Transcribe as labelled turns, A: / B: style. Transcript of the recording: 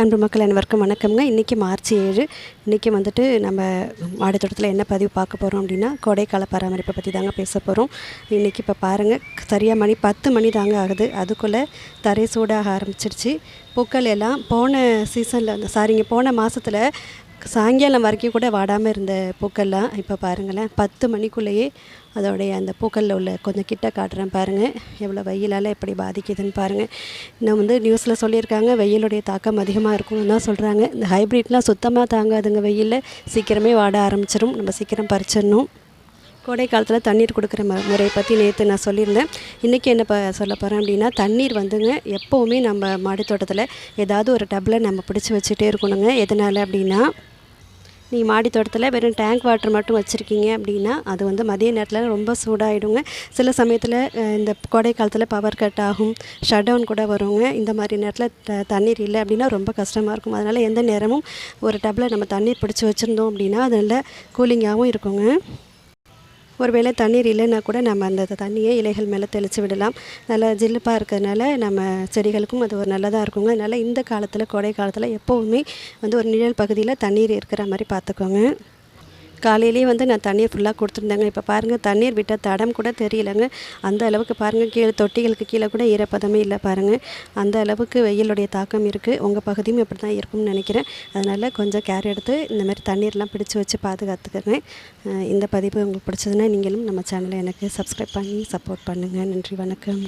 A: அன்பு மக்கள் அனைவருக்கும் வணக்கம்ங்க. இன்றைக்கி மார்ச் 7. இன்றைக்கி வந்துட்டு நம்ம மாடி தோட்டத்தில் என்ன பதிவு பார்க்க போகிறோம் அப்படின்னா, கோடைக்கால பராமரிப்பை பற்றி தாங்க பேச போகிறோம். இன்றைக்கி இப்போ பாருங்கள், சரியாக மணி 10 மணி தாங்க ஆகுது. அதுக்குள்ளே தரை சூடாக ஆரம்பிச்சிருச்சு. பூக்கள் எல்லாம் போன மாதத்தில் சாயங்காலம் வரைக்கும் கூட வாடாமல் இருந்த பூக்கள்லாம் இப்போ பாருங்களேன், 10 மணிக்குள்ளேயே அதோடைய அந்த பூக்களில் உள்ள கொஞ்சம் கிட்ட காட்டுறேன் பாருங்கள், எவ்வளோ வெயிலால் எப்படி பாதிக்குதுன்னு பாருங்கள். இன்னும் நியூஸில் சொல்லியிருக்காங்க, வெயிலுடைய தாக்கம் அதிகமாக இருக்கும்னு தான் சொல்கிறாங்க. இந்த ஹைப்ரிட்லாம் சுத்தமாக தாங்காதுங்க, வெயிலில் சீக்கிரமே வாட ஆரம்பிச்சிடும். நம்ம சீக்கிரம் பறிச்சிடணும். கோடை காலத்தில் தண்ணீர் கொடுக்குற முறையை பற்றி நேற்று நான் சொல்லியிருந்தேன். இன்றைக்கி என்ன சொல்ல போகிறேன் அப்படின்னா, தண்ணீர் எப்போவுமே நம்ம மாடி தோட்டத்தில் ஏதாவது ஒரு டப்பில் நம்ம பிடிச்சி வச்சுட்டே இருக்கணுங்க. எதனால் அப்படின்னா, நீங்கள் மாடி தோட்டத்தில் வெறும் டேங்க் வாட்டர் மட்டும் வச்சுருக்கீங்க அப்படின்னா, அது மதிய நேரத்தில் ரொம்ப சூடாகிடுங்க. சில சமயத்தில் இந்த கோடை காலத்தில் பவர் கட் ஆகும், ஷட் டவுன் கூட வருங்க. இந்த மாதிரி நேரத்தில் தண்ணீர் இல்லை அப்படின்னா ரொம்ப கஷ்டமாக இருக்கும். அதனால் எந்த நேரமும் ஒரு டப்பில் நம்ம தண்ணீர் பிடிச்சி வச்சுருந்தோம் அப்படின்னா அது நல்ல கூலிங்காகவும் இருக்குங்க. ஒருவேளை தண்ணீர் இல்லைன்னா கூட நம்ம அந்த தண்ணியை இலைகள் மேலே தெளித்து விடலாம். நல்லா ஜில்லுப்பாக இருக்கிறதுனால நம்ம செடிகளுக்கும் அது ஒரு நல்லதாக இருக்குங்க. அதனால் இந்த காலத்தில், கோடை காலத்தில் எப்போவுமே ஒரு நிழல் பகுதியில் தண்ணீர் இருக்கிற மாதிரி பார்த்துக்கோங்க. காலையிலேயே நான் தண்ணீர் ஃபுல்லாக கொடுத்துருந்தேங்க. இப்போ பாருங்கள், தண்ணீர் விட்ட தடம் கூட தெரியலைங்க. அந்த அளவுக்கு பாருங்கள், கீழே தொட்டிகளுக்கு கீழே கூட ஈரப்பதமே இல்லை பாருங்கள். அந்த அளவுக்கு வெயிலுடைய தாக்கம் இருக்குது. உங்கள் பகுதியும் இப்படி தான் இருக்கும்னு நினைக்கிறேன். அதனால் கொஞ்சம் கேர் எடுத்து இந்த மாதிரி தண்ணீர்லாம் பிடிச்சி வச்சு பாதுகாத்துக்கங்க. இந்த பதிவு உங்களுக்கு பிடிச்சதுன்னா நீங்களும் நம்ம சேனலை எனக்கு சப்ஸ்கிரைப் பண்ணி சப்போர்ட் பண்ணுங்கள். நன்றி, வணக்கம்.